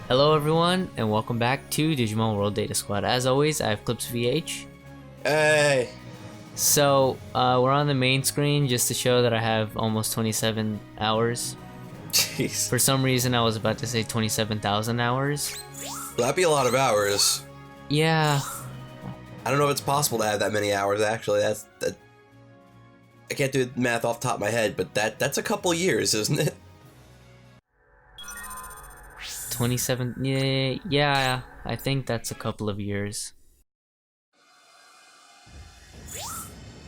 Hello everyone, and welcome back to Digimon World Data Squad. As always, I have Clipsvh. Hey! So, we're on the main screen just to show that I have almost 27 hours. Jeez. For some reason, I was about to say 27,000 hours. Well, that'd be a lot of hours. Yeah. I don't know if it's possible to have that many hours, actually. That I can't do the math off the top of my head, but that's a couple years, isn't it? 27, yeah, I think that's a couple of years.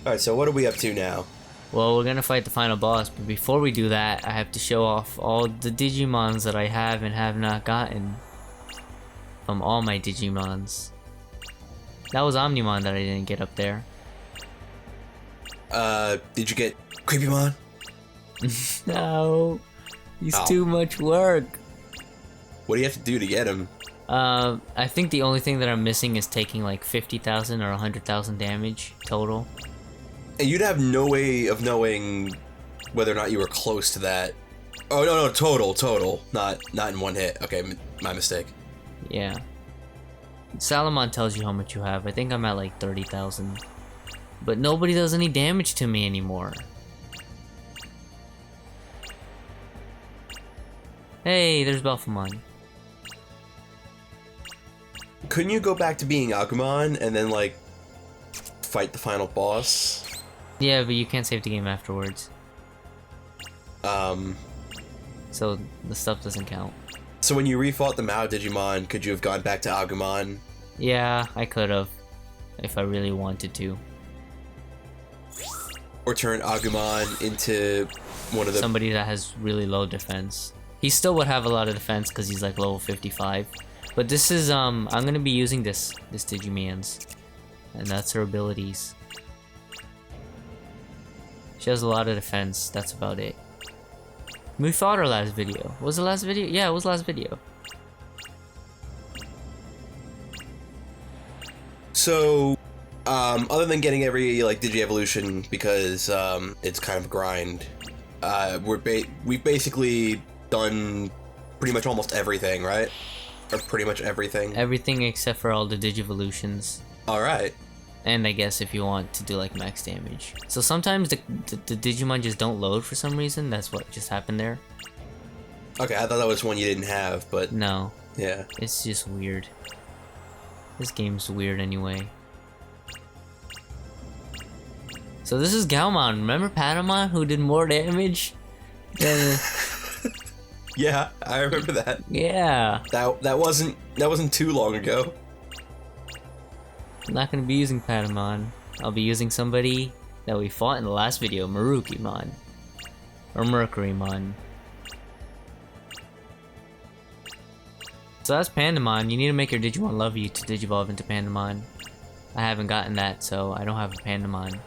Alright, so what are we up to now? Well, we're gonna fight the final boss, but before we do that, I have to show off all the Digimons that I have and have not gotten from all my Digimons. That was Omnimon that I didn't get up there. Did you get Creepymon? No, he's Oh. too much work. What do you have to do to get him? I think the only thing that I'm missing is taking like 50,000 or 100,000 damage total. And you'd have no way of knowing whether or not you were close to that. Oh, no, total. Not in one hit. Okay, my mistake. Yeah. Salamon tells you how much you have. I think I'm at like 30,000. But nobody does any damage to me anymore. Hey, there's Belphemon. Couldn't you go back to being Agumon and then, like, fight the final boss? Yeah, but you can't save the game afterwards. So the stuff doesn't count. So when you refought the Mao Digimon, could you have gone back to Agumon? Yeah, I could have. If I really wanted to. Or turn Agumon into one of the... Somebody that has really low defense. He still would have a lot of defense because he's like level 55. But this is, I'm gonna be using this Digimon's. And that's her abilities. She has a lot of defense, that's about it. We fought her last video. What was the last video? Yeah, it was last video. So, other than getting every, like, Digi-Evolution because, it's kind of a grind, we've basically done pretty much almost everything, right? Or pretty much everything. Everything except for all the Digivolutions. Alright. And I guess if you want to do like max damage. So sometimes the Digimon just don't load for some reason. That's what just happened there. Okay, I thought that was one you didn't have, but... No. Yeah. It's just weird. This game's weird anyway. So this is Gaomon. Remember Patamon who did more damage? Than... Yeah, I remember that. Yeah. That wasn't too long ago. I'm not gonna be using Patamon. I'll be using somebody that we fought in the last video, Marukimon. Or Mercurymon. So that's Pandamon. You need to make your Digimon love you to digivolve into Pandamon. I haven't gotten that, so I don't have a Pandamon.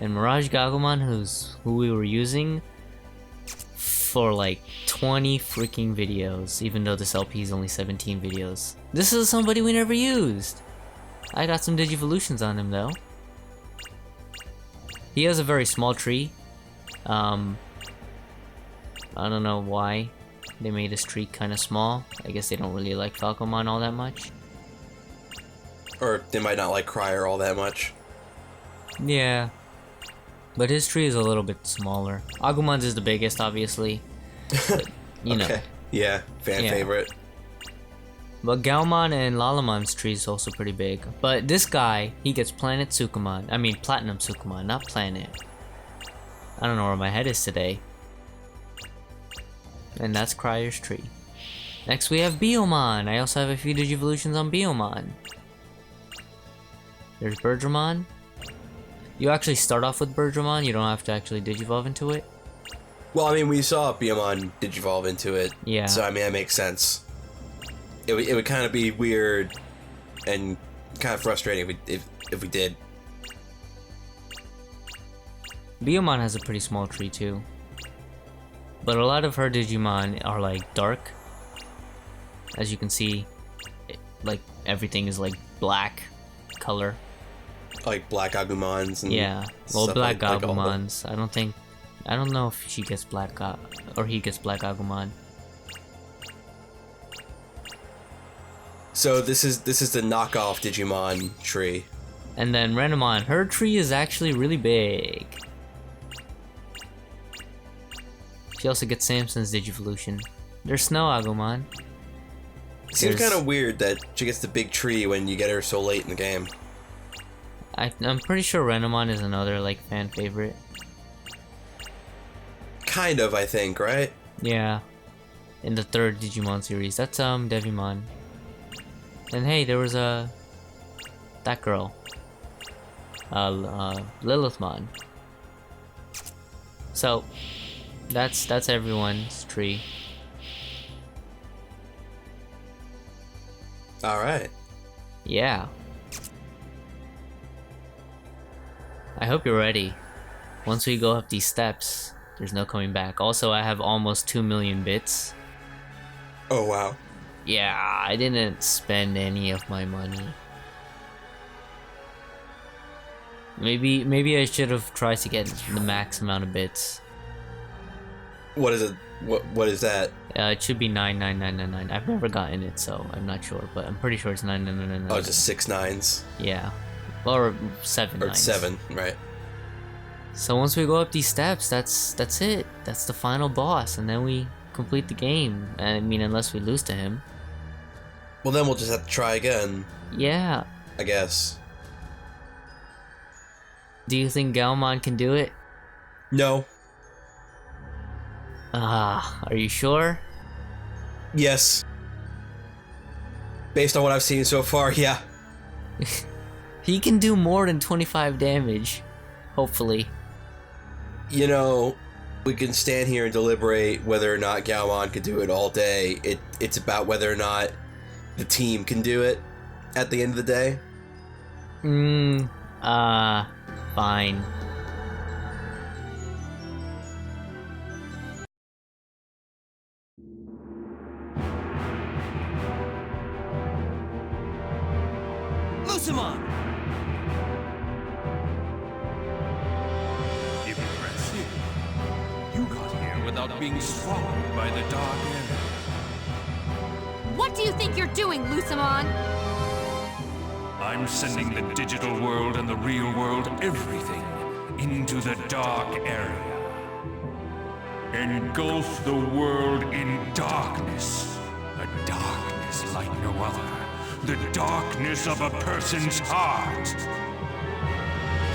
And Mirage Gagumon, who we were using for like 20 freaking videos, even though this LP is only 17 videos. This is somebody we never used. I got some Digivolutions on him though. He has a very small tree. I don't know why they made his tree kind of small. I guess they don't really like Falcomon all that much. Or they might not like Crier all that much. Yeah. But his tree is a little bit smaller. Agumon's is the biggest, obviously. But, you know. Yeah, fan favorite. But Gaomon and Lalamon's tree is also pretty big. But this guy, he gets Planet Tsukumon. I mean, Platinum Tsukumon, not Planet. I don't know where my head is today. And that's Crier's tree. Next we have Biomon. I also have a few Digivolutions on Biomon. There's Birdramon. You actually start off with Birdramon, you don't have to actually digivolve into it. Well, I mean, we saw Biomon digivolve into it. Yeah. So, I mean, that makes sense. It would kind of be weird and kind of frustrating if we did. Biomon has a pretty small tree too. But a lot of her Digimon are like dark. As you can see, like everything is like black color. Like black Agumons and yeah, well, stuff black all the- Agumons. I don't think I don't know if she gets or he gets Black Agumon. So this is the knockoff Digimon tree. And then Renamon, her tree is actually really big. She also gets Samson's Digivolution. There's Snow Agumon. It seems kind of weird that she gets the big tree when you get her so late in the game. I'm pretty sure Renamon is another like fan favorite. Kind of, I think, right? Yeah. In the third Digimon series. That's Devimon. And hey, there was that girl. Lilithmon. So that's everyone's tree. Alright. Yeah. I hope you're ready. Once we go up these steps, there's no coming back. Also, I have almost 2 million bits. Oh wow. Yeah, I didn't spend any of my money. Maybe I should have tried to get the max amount of bits. What is it? What is that? It should be 99999. I've never gotten it, so I'm not sure, but I'm pretty sure it's 99999. Oh, it's just 6 9s. Yeah, or 7 Or 9s. 7, right? So once we go up these steps, that's it. That's the final boss, and then we complete the game. I mean, unless we lose to him. Well, then we'll just have to try again, Yeah. I guess. Do you think Galmon can do it? No. Are you sure? Yes. Based on what I've seen so far, yeah. He can do more than 25 damage. Hopefully. You know, we can stand here and deliberate whether or not Galmon can do it all day. It's about whether or not the team can do it at the end of the day. Fine. Lusamon! Impressive. You got here without being swallowed by the dark area. What do you think you're doing, Lusamon? I'm sending the digital world and the real world, everything, into the dark area. Engulf the world in darkness. A darkness like no other. The darkness of a person's heart.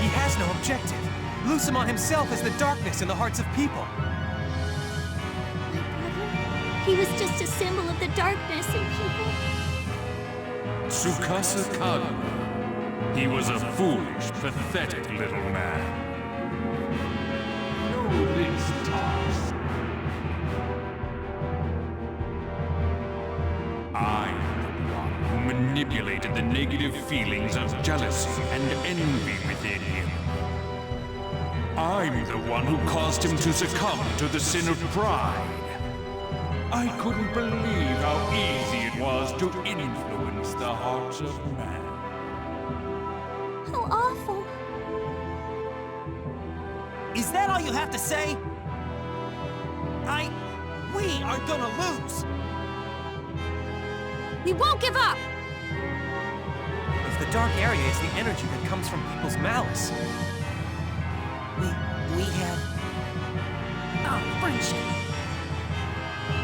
He has no objective. Lusamon himself is the darkness in the hearts of people. He was just a symbol of the darkness in people. Tsukasa Kagura. He was a foolish, pathetic little man. Know this, Tars. I'm the one who manipulated the negative feelings of jealousy and envy within him. I'm the one who caused him to succumb to the sin of pride. I couldn't believe how easy it was to influence the hearts of man. How awful. Is that all you have to say? We are gonna lose. We won't give up! If the dark area is the energy that comes from people's malice, we have our friendship.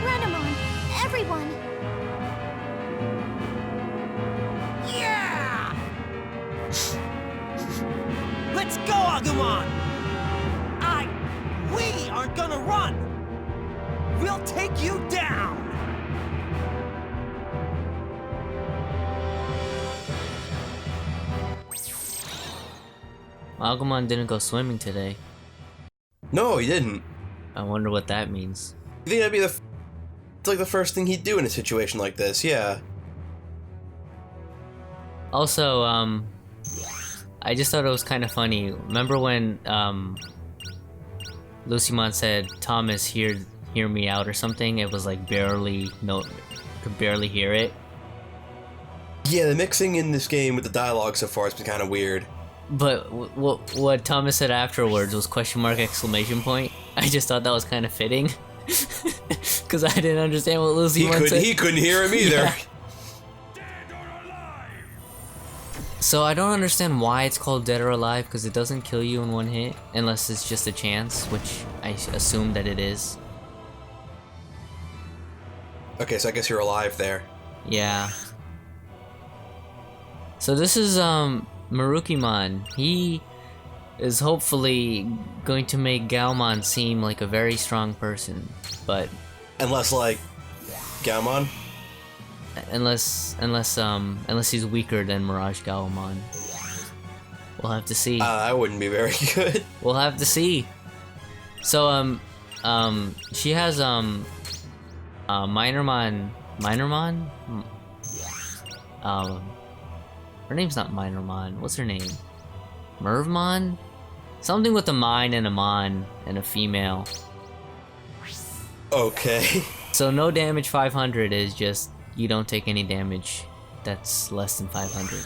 Renamon, everyone! Yeah! Let's go, Agumon! We are gonna run! We'll take you down! Agumon didn't go swimming today. No, he didn't. I wonder what that means. You think that'd be it's like the first thing he'd do in a situation like this, yeah. Also, I just thought it was kind of funny. Remember when, Lucimon said, Thomas, hear me out or something? It was like could barely hear it. Yeah, the mixing in this game with the dialogue so far has been kind of weird. But what Thomas said afterwards was question mark exclamation point. I just thought that was kind of fitting. Because I didn't understand what Lucy said. He couldn't hear him either. Yeah. So I don't understand why it's called Dead or Alive, because it doesn't kill you in one hit, unless it's just a chance, which I assume that it is. Okay, so I guess you're alive there. Yeah. So this is Marukimon. He is hopefully going to make Galmon seem like a very strong person, but unless like Galmon? Unless he's weaker than Mirage Galmon. We'll have to see. That wouldn't be very good. We'll have to see. So she has Minormon. Her name's not Minormon. What's her name? Mervmon? Something with a mine and a mon and a female. Okay. So no damage 500 is just you don't take any damage that's less than 500.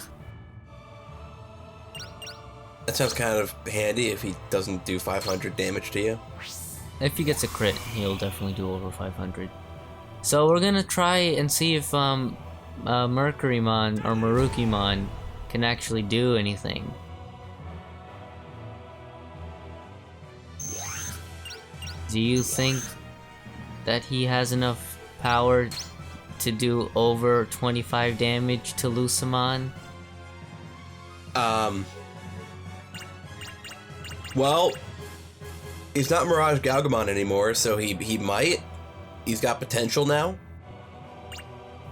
That sounds kind of handy if he doesn't do 500 damage to you. If he gets a crit, he'll definitely do over 500. So we're gonna try and see if Mercurymon or Marukimon can actually do anything. Do you think that he has enough power to do over 25 damage to Lucemon? Well, he's not Mirage Galgamon anymore, so he might. He's got potential now.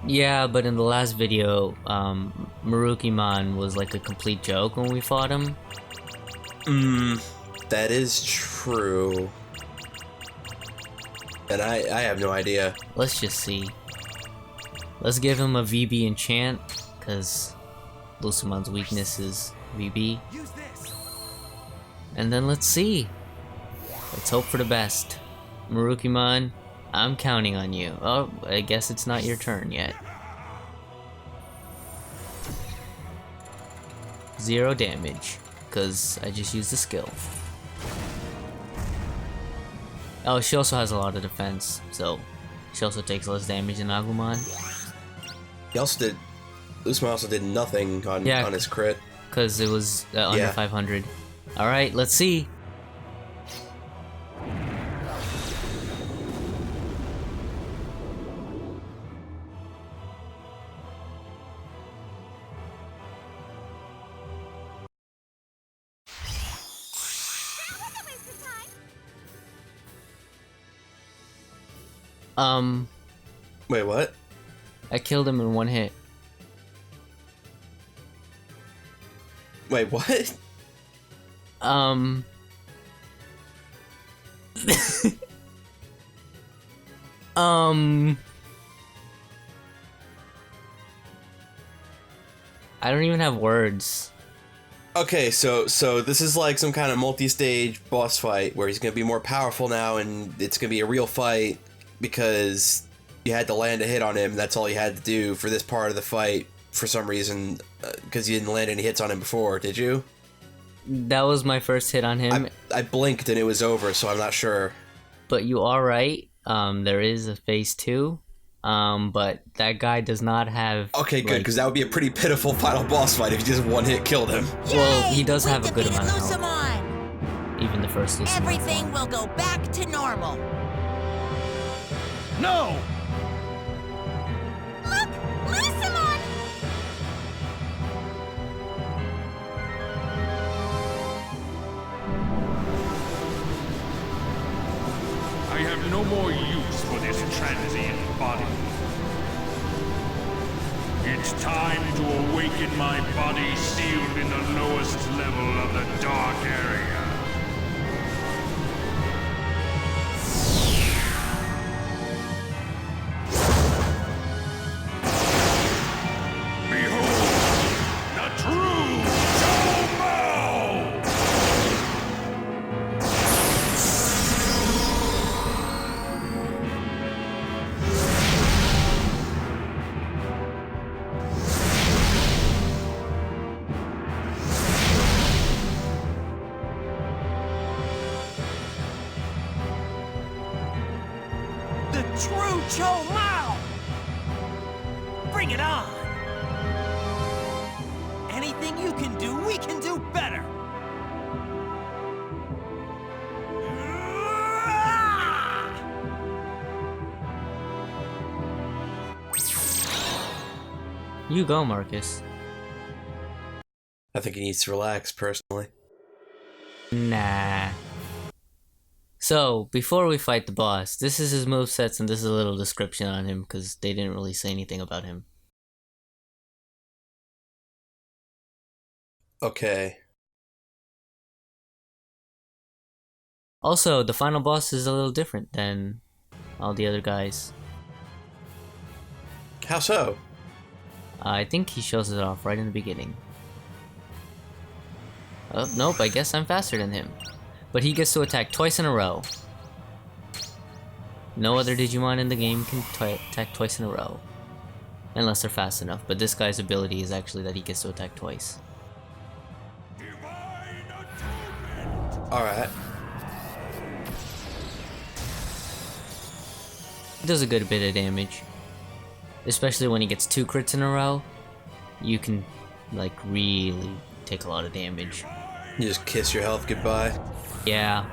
Yeah, but in the last video, Marukimon was like a complete joke when we fought him. That is true. And I have no idea. Let's just see. Let's give him a VB enchant, because Lucemon's weakness is VB. And then let's see. Let's hope for the best. Marukimon, I'm counting on you. Oh, I guess it's not your turn yet. 0 damage, because I just used the skill. Oh, she also has a lot of defense, so she also takes less damage than Agumon. He also did. Lucemon also did nothing on his crit. Because it was under 500. Alright, let's see. Wait, what? I killed him in 1 hit. Wait, what? I don't even have words. Okay, so this is like some kind of multi-stage boss fight where he's gonna be more powerful now, and it's gonna be a real fight because you had to land a hit on him. That's all you had to do for this part of the fight for some reason, because you didn't land any hits on him before, did you? That was my first hit on him. I blinked and it was over, so I'm not sure. But you are right. There is a phase 2. But that guy does not have... Okay, good, because that would be a pretty pitiful final boss fight if you just 1 hit killed him. Well, he does have a good amount of health. Even the first Lucemon. Everything will go back to normal. No! Look! Lucemon! I have no more use for this transient body. It's time to awaken my body sealed in the lowest level of the dark area. Behold, the true Zhou-Mou! True Cho Mao! Bring it on! Anything you can do, we can do better! You go, Marcus. I think he needs to relax, personally. Nah. So, before we fight the boss, this is his movesets and this is a little description on him because they didn't really say anything about him. Okay. Also, the final boss is a little different than all the other guys. How so? I think he shows it off right in the beginning. Oh, nope, I guess I'm faster than him. But he gets to attack twice in a row. No other Digimon in the game can attack twice in a row. Unless they're fast enough, but this guy's ability is actually that he gets to attack twice. Alright. He does a good bit of damage. Especially when he gets 2 crits in a row. You can, like, really take a lot of damage. You just kiss your health goodbye. Yeah.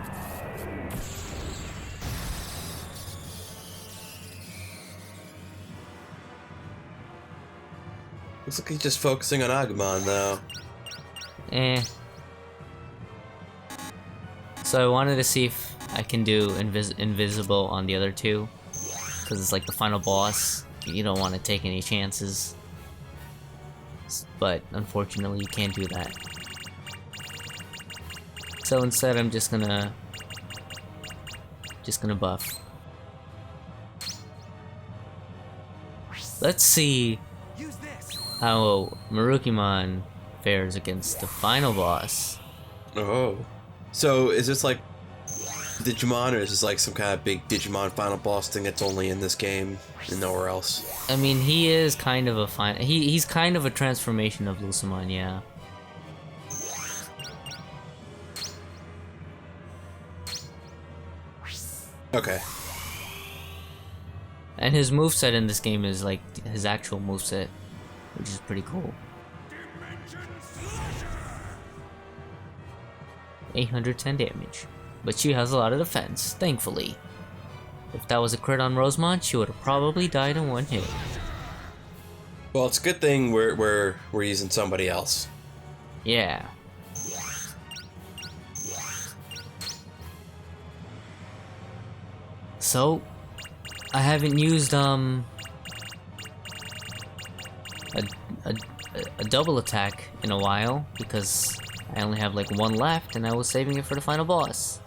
Looks like he's just focusing on Agumon, though. Eh. So I wanted to see if I can do invisible on the other two. Because it's like the final boss. You don't want to take any chances. But unfortunately you can't do that. So instead I'm just gonna buff. Let's see how Marukimon fares against the final boss. Oh. So, is this like Digimon, or is this like some kind of big Digimon final boss thing that's only in this game and nowhere else? I mean, he is kind of a he's kind of a transformation of Lucemon, yeah. Okay. And his moveset in this game is like his actual moveset, which is pretty cool. 810 damage. But she has a lot of defense, thankfully. If that was a crit on Rosemont, she would have probably died in one hit. Well, it's a good thing we're using somebody else. Yeah. So, I haven't used a double attack in a while because I only have like 1 left and I was saving it for the final boss.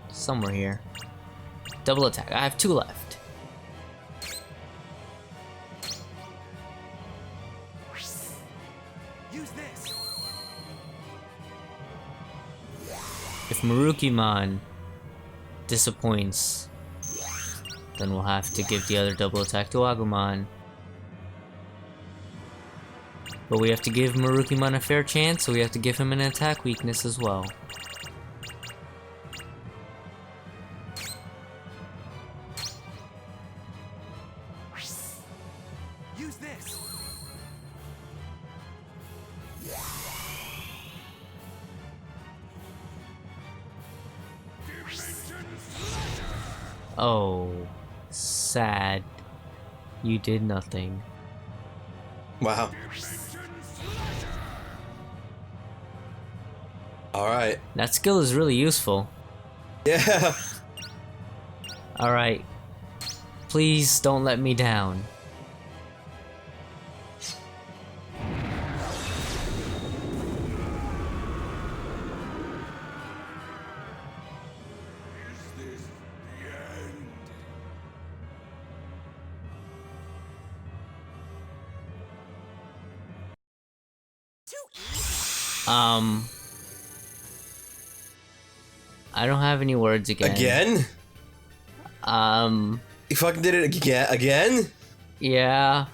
Somewhere here. Double attack. I have 2 left. Use this. If Marukimon disappoints, then we'll have to give the other double attack to Agumon. But we have to give Marukimon a fair chance, so we have to give him an attack weakness as well. Use this. Oh, sad. You did nothing. Wow. Alright. That skill is really useful. Yeah. Alright. Please don't let me down. I don't have any words again. Again? You fucking did it again? Yeah.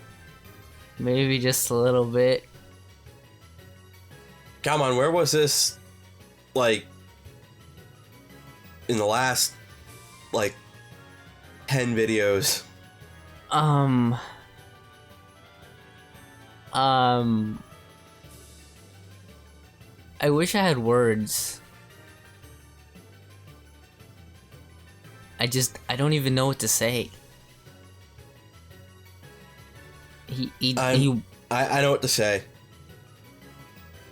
Maybe just a little bit. Come on, where was this, like, in the last like 10 videos. I wish I had words. I don't even know what to say. I know what to say.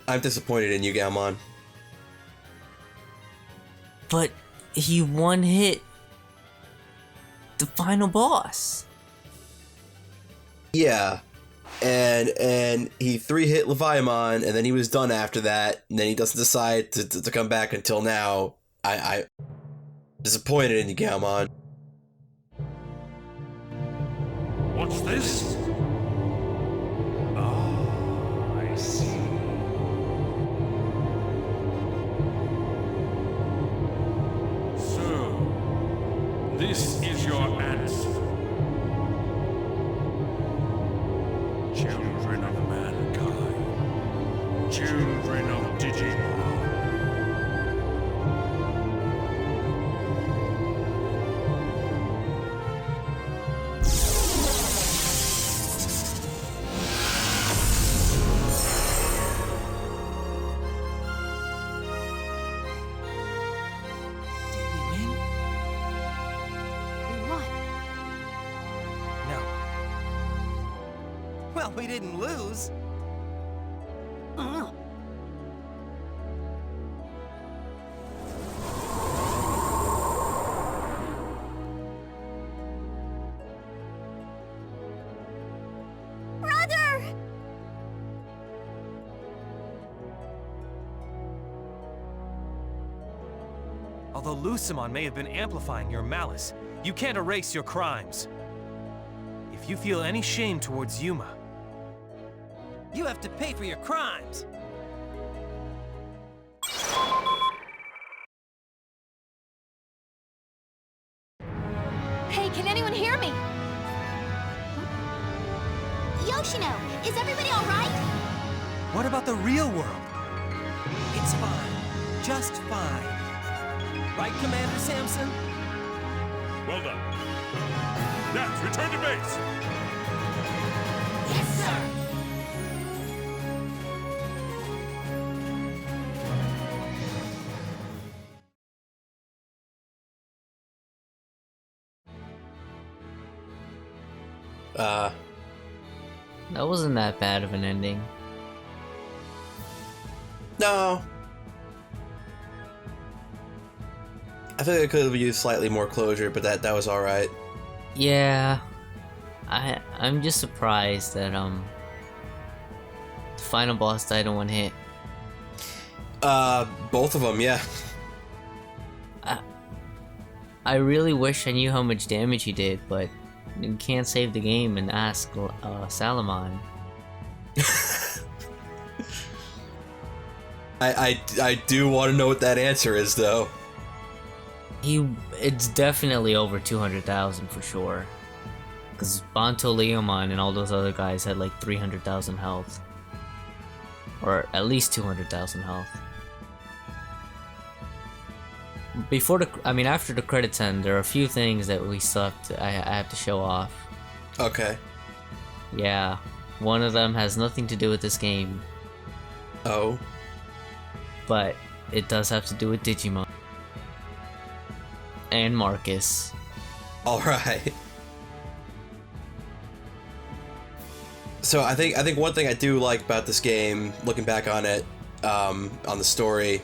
I'm disappointed in you, Galmon. But he one hit the final boss. Yeah. And he 3-hit Leviamon, and then he was done after that, and then he doesn't decide to come back until now. I disappointed in you, Galmon. What's this? Ah, I see. So, this is your answer. Children of mankind. Children of Digimon. Did we win? We won. No. Well, we didn't lose. Brother! Although Lucimon may have been amplifying your malice, you can't erase your crimes. If you feel any shame towards Yuma, you have to pay for your crimes. Hey, can anyone hear me? Yoshino, is everybody all right? What about the real world? It's fine. Just fine. Right, Commander Samson? Well done. Nats, return to base. Yes, sir. That wasn't that bad of an ending. No. I think I could have used slightly more closure, but that was alright. Yeah, I'm just surprised that the final boss died in one hit. Both of them, yeah. I really wish I knew how much damage he did, but you can't save the game and ask Salamon. I do want to know what that answer is, though. It's definitely over 200,000 for sure. Because Banto Leomon and all those other guys had like 300,000 health. Or at least 200,000 health. After the credits end, there are a few things that we still I have to show off. Okay. Yeah, one of them has nothing to do with this game, Oh. but it does have to do with Digimon. And Marcus. Alright. So I think one thing I do like about this game, looking back on it, on the story,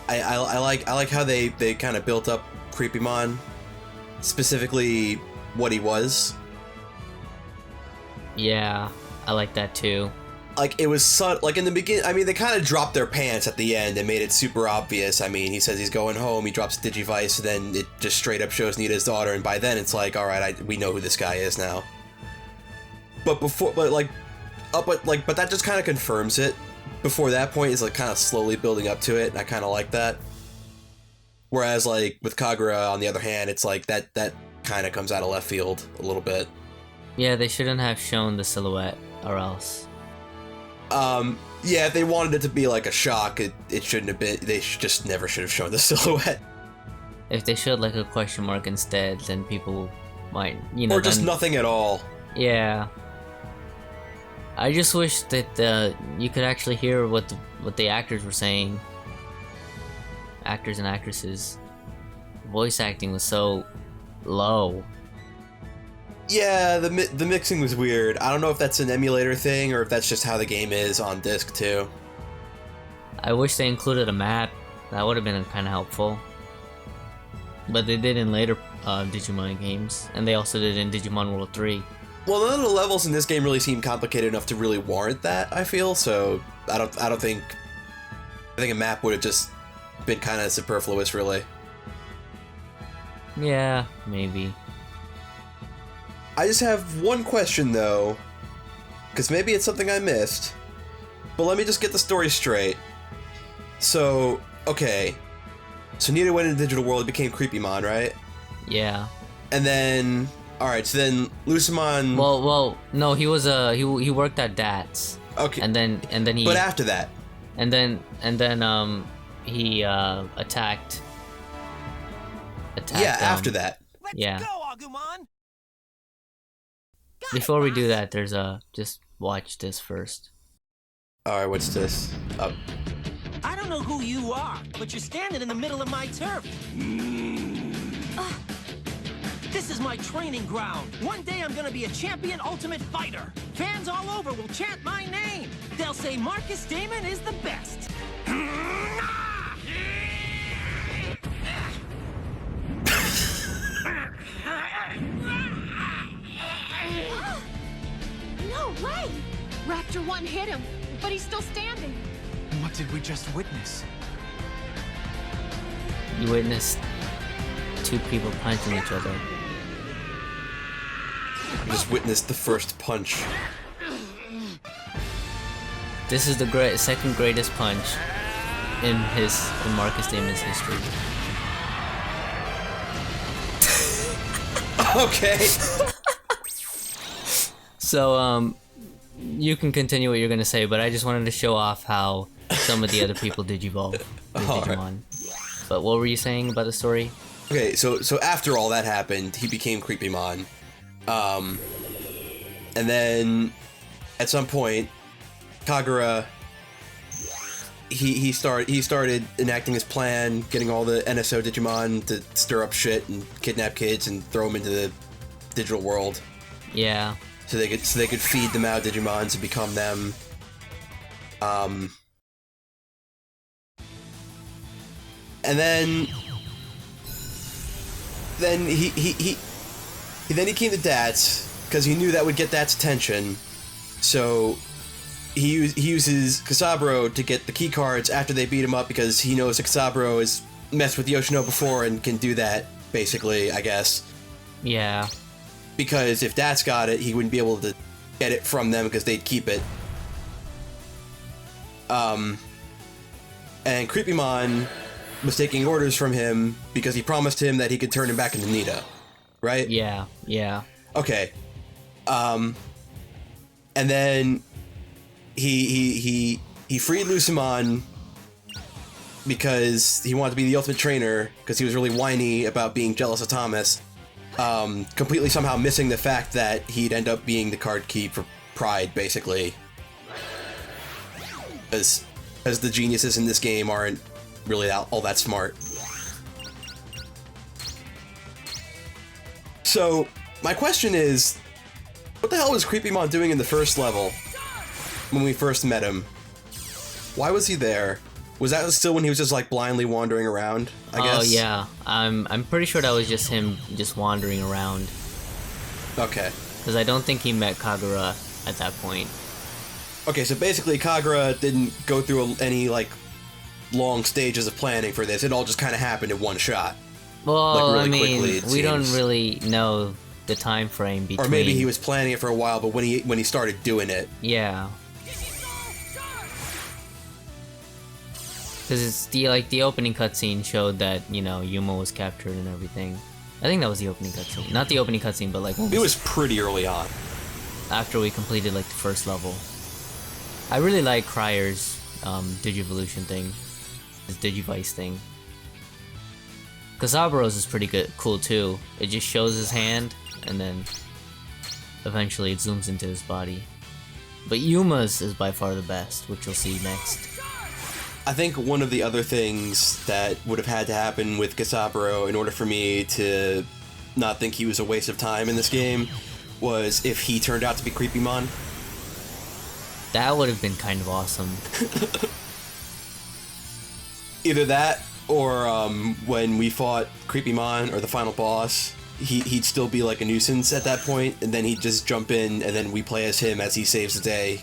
I like how they kind of built up Creepymon, specifically what he was. Yeah, I like that too. Like, it was like in the beginning, I mean, they kind of dropped their pants at the end and made it super obvious. I mean, he says he's going home, he drops Digivice, then it just straight up shows Nita's daughter, and by then it's like, alright, we know who this guy is now. But that just kind of confirms it. Before that point, it's like kind of slowly building up to it, and I kind of like that. Whereas, like, with Kagura, on the other hand, it's like that kind of comes out of left field a little bit. Yeah, they shouldn't have shown the silhouette, or else. Yeah, if they wanted it to be like a shock, it shouldn't have been. They just never should have shown the silhouette. If they showed like a question mark instead, then people might, you know, Or just then, nothing at all. yeah. I just wish that you could actually hear what the actors were saying. Actors and actresses. Voice acting was so low. Yeah, the mixing was weird. I don't know if that's an emulator thing or if that's just how the game is on disc too. I wish they included a map. That would have been kind of helpful. But they did in later Digimon games, and they also did in Digimon World 3. Well, none of the levels in this game really seem complicated enough to really warrant that, I feel, so I think a map would have just been kind of superfluous, really. Yeah, maybe. I just have one question, though, because maybe it's something I missed, but let me just get the story straight. So, okay, so Nita went into the digital world, became Creepymon, right? Yeah. And then, alright, so then Lucimon... Well, no, he was he worked at DATS. Okay. And then he. But after that. And then he attacked. Yeah, after that. Let's Yeah. go, Agumon! Before we do that, there's just watch this first. Alright, what's this? Oh. I don't know who you are, but you're standing in the middle of my turf. This is my training ground. One day I'm gonna be a champion ultimate fighter. Fans all over will chant my name. They'll say Marcus Damon is the best. No way! Raptor 1 hit him, but he's still standing. What did we just witness? You witnessed two people punching each other. Just witnessed the first punch. This is the second greatest punch in Marcus Damon's history. Okay. So you can continue what you're gonna say, but I just wanted to show off how some of the other people Digivolve in Digimon. But what were you saying about the story? Okay, so after all that happened, he became Creepymon. And then at some point, Kagura he started enacting his plan, getting all the NSO Digimon to stir up shit and kidnap kids and throw them into the digital world. Yeah. So they could feed them out Digimon to become them. And then he came to DATS because he knew that would get DATS' attention. So he uses Kasaburo to get the key cards after they beat him up because he knows that Kasaburo has messed with Yoshino before and can do that, basically, I guess. Yeah. Because if DATS got it, he wouldn't be able to get it from them because they'd keep it. And Creepymon was taking orders from him because he promised him that he could turn him back into Nita, right? Yeah. Yeah. Okay. And then he freed Lucimon because he wanted to be the ultimate trainer because he was really whiny about being jealous of Thomas. Completely somehow missing the fact that he'd end up being the card key for Pride, basically. As the geniuses in this game aren't really all that smart. So, my question is, what the hell was Creepymon doing in the first level when we first met him? Why was he there? Was that still when he was just like blindly wandering around, I guess? Oh yeah. I'm pretty sure that was just him just wandering around. Okay. Because I don't think he met Kagura at that point. Okay, so basically Kagura didn't go through any like long stages of planning for this. It all just kind of happened in one shot. Well, Like, really I mean, quickly, it we don't seems. really know the time frame between. Or maybe he was planning it for a while, but when he started doing it. Yeah. Because it's the opening cutscene showed that, you know, Yuma was captured and everything. I think that was the opening cutscene. Not the opening cutscene, but like It was pretty early on. after we completed like the first level. I really like Cryer's Digivolution thing, his Digivice thing. Kasaburo's is pretty good, cool too. It just shows his hand, and then eventually it zooms into his body. But Yuma's is by far the best, which you'll see next. I think one of the other things that would have had to happen with Kasaburo in order for me to not think he was a waste of time in this game was if he turned out to be Creepymon. That would have been kind of awesome. Either that, or when we fought Creepymon or the final boss, he'd still be like a nuisance at that point, and then he'd just jump in, and then we play as him as he saves the day.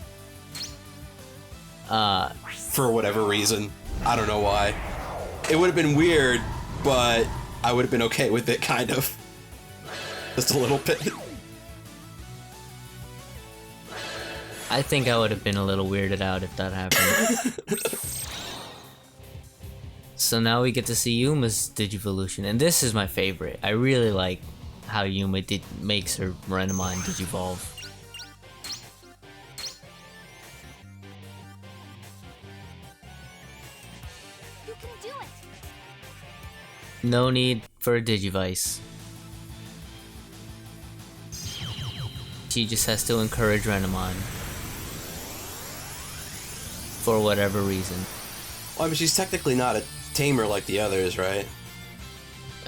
For whatever reason. I don't know why. It would have been weird, but I would have been okay with it, kind of. Just a little bit. I think I would have been a little weirded out if that happened. So now we get to see Yuma's Digivolution, and this is my favorite. I really like how Yuma makes her Renamon Digivolve. You can do it. No need for a Digivice. She just has to encourage Renamon. For whatever reason. Well, I mean, she's technically not a tamer like the others, right?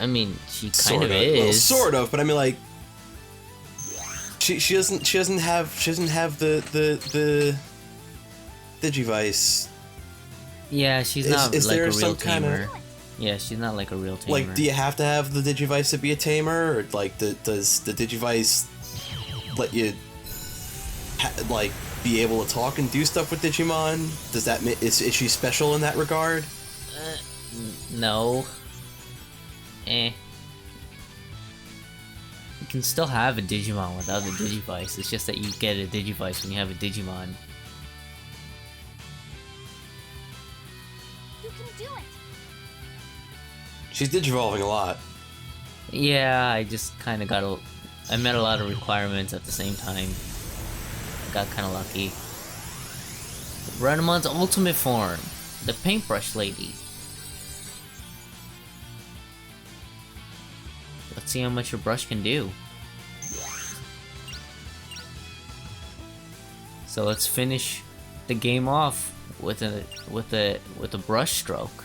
I mean, she kind Sort of of. is. Well, sort of, but I mean, like, she doesn't have the Digivice. Yeah, she's not is like there a real some tamer. kinda- Yeah, she's not like a real tamer. Like, do you have to have the Digivice to be a tamer, or like, does the Digivice let you like be able to talk and do stuff with Digimon? Does that is she special in that regard? No. You can still have a Digimon without the Digivice. It's just that you get a Digivice when you have a Digimon. You can do it. She's digivolving a lot. Yeah, I just kind of I met a lot of requirements at the same time. Got kind of lucky. Renamon's ultimate form, the paintbrush lady. Let's see how much your brush can do. So let's finish the game off with a brush stroke.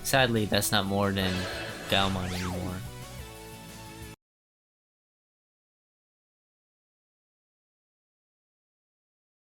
Sadly, that's not more than Gaomon anymore.